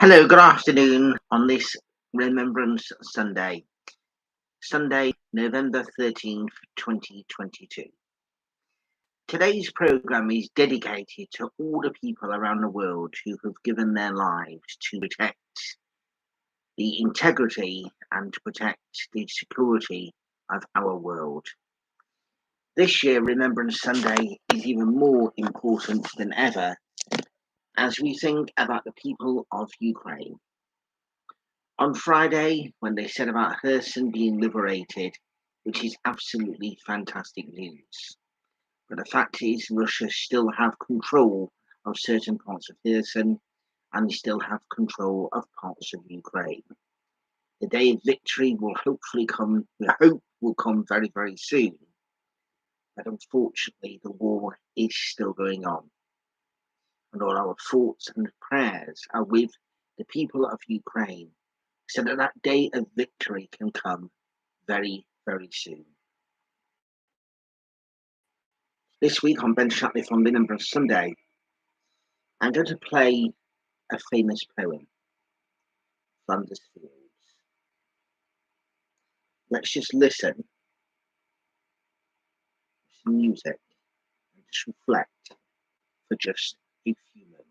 Hello, good afternoon on this Remembrance Sunday, November 13th, 2022. Today's programme is dedicated to all the people around the world who have given their lives to protect the integrity and to protect the security of our world. This year, Remembrance Sunday is even more important than ever as we think about the people of Ukraine. On Friday, when they said about Kherson being liberated, which is absolutely fantastic news. But the fact is, Russia still have control of certain parts of Kherson, and they still have control of parts of Ukraine. The day of victory will hopefully come, we hope will come very, very soon. But unfortunately, the war is still going on. And all our thoughts and prayers are with the people of Ukraine, so that day of victory can come very, very soon. This week on Shatliff on Remembrance Sunday, I'm going to play a famous poem, Flanders Field. Let's just listen to some music and just reflect for just a few moments.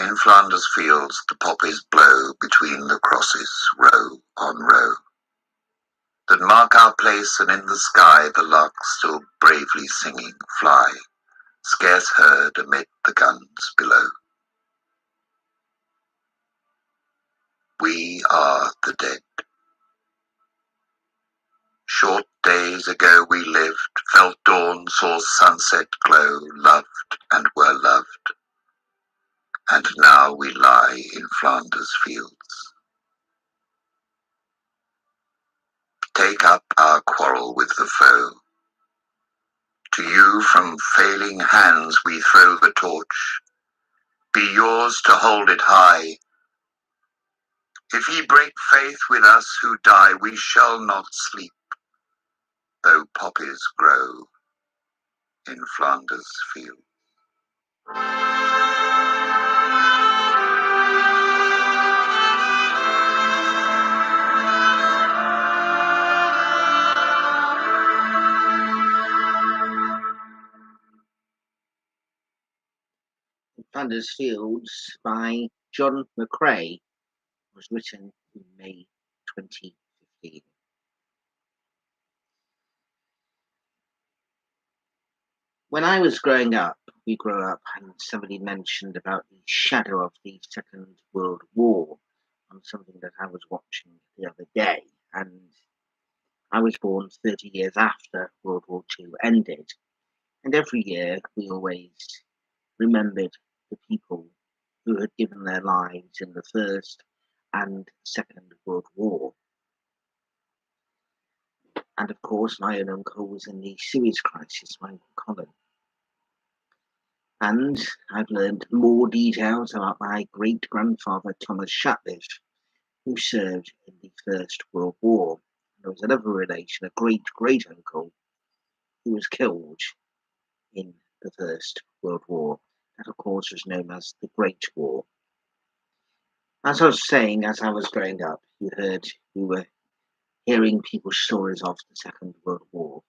In Flanders fields the poppies blow between the crosses, row on row, that mark our place, and in the sky the larks still bravely singing fly, scarce heard amid the guns below. We are the dead. Short days ago we lived, felt dawn, saw sunset glow, loved and were loved. And now we lie in Flanders fields. Take up our quarrel with the foe. To you from failing hands we throw the torch. Be yours to hold it high. If ye break faith with us who die, we shall not sleep, though poppies grow in Flanders fields. Flanders Fields by John McCrae was written in May 2015. When I was growing up, we grew up and somebody mentioned about the shadow of the Second World War on something that I was watching the other day. And I was born 30 years after World War II ended. And every year we always remembered the people who had given their lives in the First and Second World War. And of course, my own uncle was in the Suez Crisis, my Uncle Colin. And I've learned more details about my great-grandfather Thomas Shatliff, who served in the First World War. There was another relation, a great-great-uncle, who was killed in the First World War. That, of course, was known as the Great War. As I was saying, as I was growing up, we were hearing people's stories of the Second World War.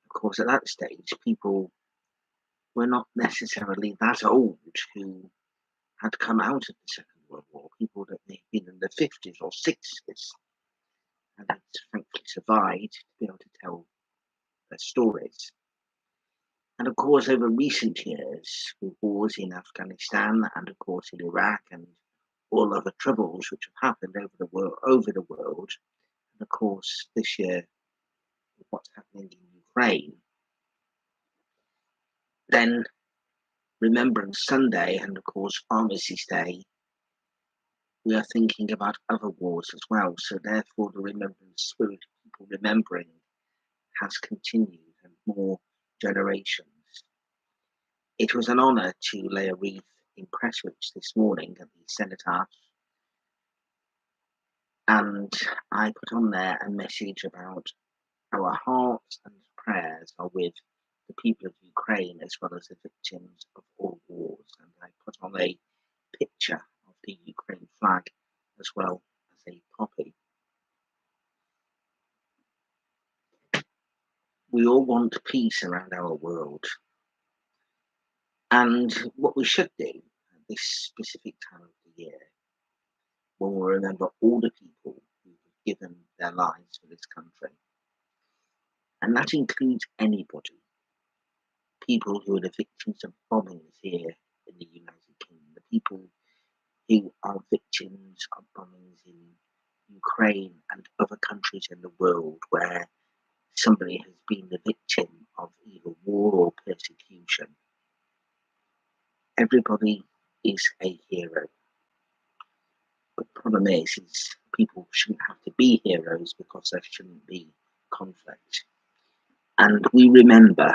Of course, at that stage, people were not necessarily that old who had come out of the Second World War, people that may have been in the 50s or 60s and had thankfully survived to be able to tell their stories. And of course, over recent years, with wars in Afghanistan and of course in Iraq and all other troubles which have happened over the world, and of course this year with what's happening in Ukraine, then Remembrance Sunday and of course Armistice Day, we are thinking about other wars as well. So therefore the remembrance spirit, people remembering has continued and more generations. It was an honour to lay a wreath in Prestwich this morning at the Senate Arch, and I put on there a message about our hearts and prayers are with the people of Ukraine as well as the victims of all wars, and I put on a picture of the Ukraine flag as well as a poppy. We all want peace around our world, and what we should do at this specific time of the year, when we remember all the people who have given their lives for this country, and that includes anybody, people who are the victims of bombings here in the United Kingdom, the people who are victims of bombings in Ukraine and other countries in the world where somebody has been the victim of either war or persecution. Everybody is a hero. But the problem is people shouldn't have to be heroes because there shouldn't be conflict. And we remember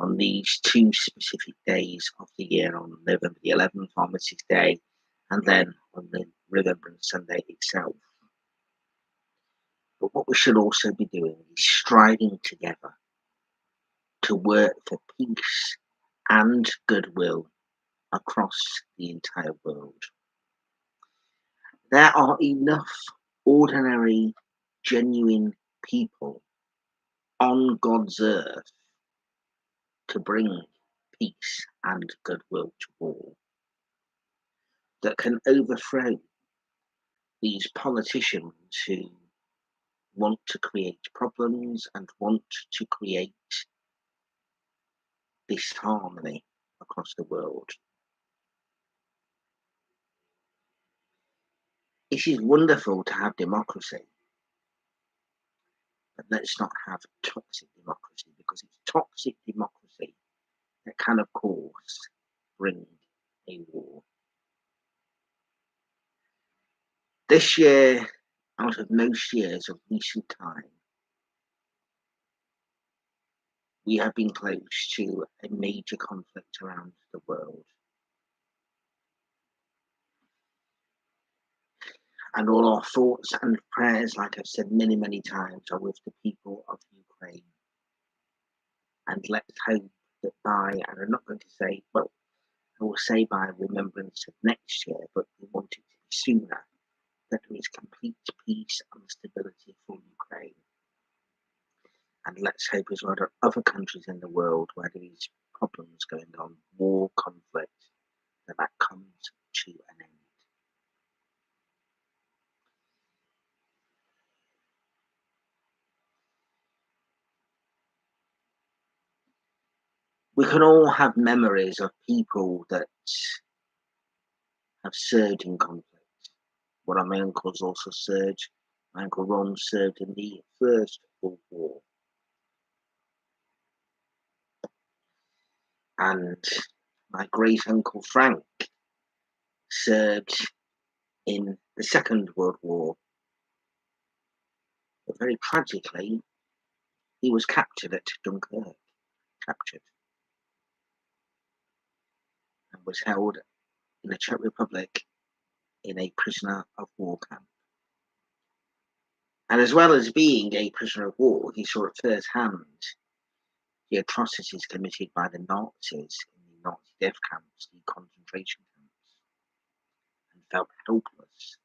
on these two specific days of the year, on November the 11th, Armistice Day, and then on the Remembrance Sunday itself. But what we should also be doing is striving together to work for peace and goodwill across the entire world. There are enough ordinary, genuine people on God's earth to bring peace and goodwill to all, that can overthrow these politicians who want to create problems and want to create disharmony across the world. It is wonderful to have democracy, but let's not have toxic democracy, because it's toxic democracy that can, of course, bring a war. This year, out of most years of recent time, we have been close to a major conflict around the world. And all our thoughts and prayers, like I've said many, many times, are with the people of Ukraine. And let's hope that by, and I'm not going to say, well, I will say by remembrance of next year, but we want it to be sooner, that there is complete peace and stability for Ukraine. And let's hope as well that other countries in the world where there is problems going on, war, conflict, that comes to an end. We can all have memories of people that have served in conflict. One of my uncles also served. My uncle Ron served in the First World War. And my great uncle Frank served in the Second World War. But very tragically, he was captured at Dunkirk. And was held in the Czech Republic in a prisoner of war camp. And as well as being a prisoner of war, he saw at first hand the atrocities committed by the Nazis in the Nazi death camps, the concentration camps, and felt helpless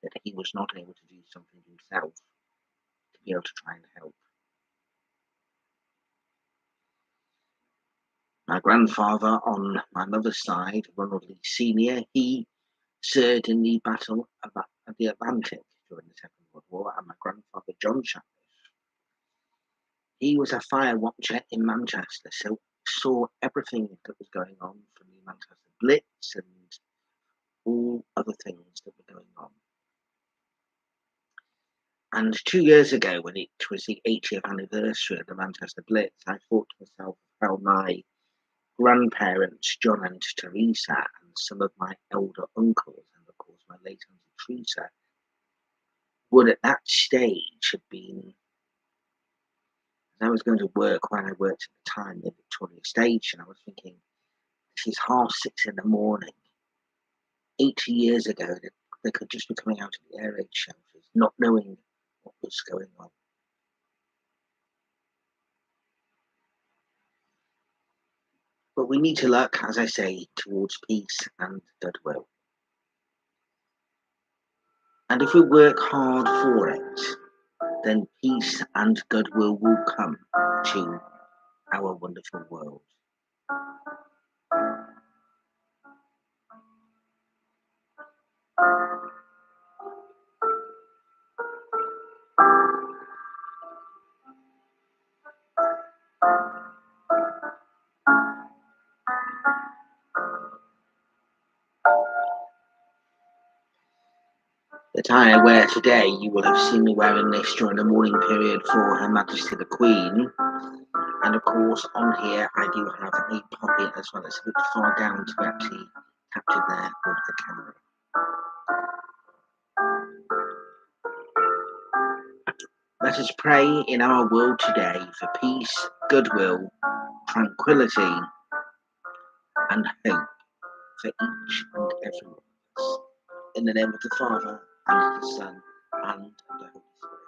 that he was not able to do something himself to be able to try and help. My grandfather on my mother's side, Ronald Lee Sr., he served in the Battle of the Atlantic during the Second World War, and my grandfather, John Shatliff, he was a fire watcher in Manchester, so saw everything that was going on from the Manchester Blitz and all other things that were going on. And 2 years ago, when it was the 80th anniversary of the Manchester Blitz, I thought to myself how my grandparents, John and Teresa, and some of my elder uncles, and of course my late Auntie Teresa, would at that stage have been I was going to work when I worked at the time in Victoria Station. I was thinking, this is 6:30 in the morning. 80 years ago, they could just be coming out of the air raid shelters, not knowing what was going on. But we need to look, as I say, towards peace and goodwill. And if we work hard for it, then peace and goodwill will come to our wonderful world. The tie I wear today, you will have seen me wearing this during the morning period for Her Majesty the Queen. And of course, on here, I do have a pocket as well. It's a bit far down to be actually captured there with the camera. Let us pray in our world today for peace, goodwill, tranquility, and hope for each and every one of us. In the name of the Father, and the Son, and the Holy Spirit.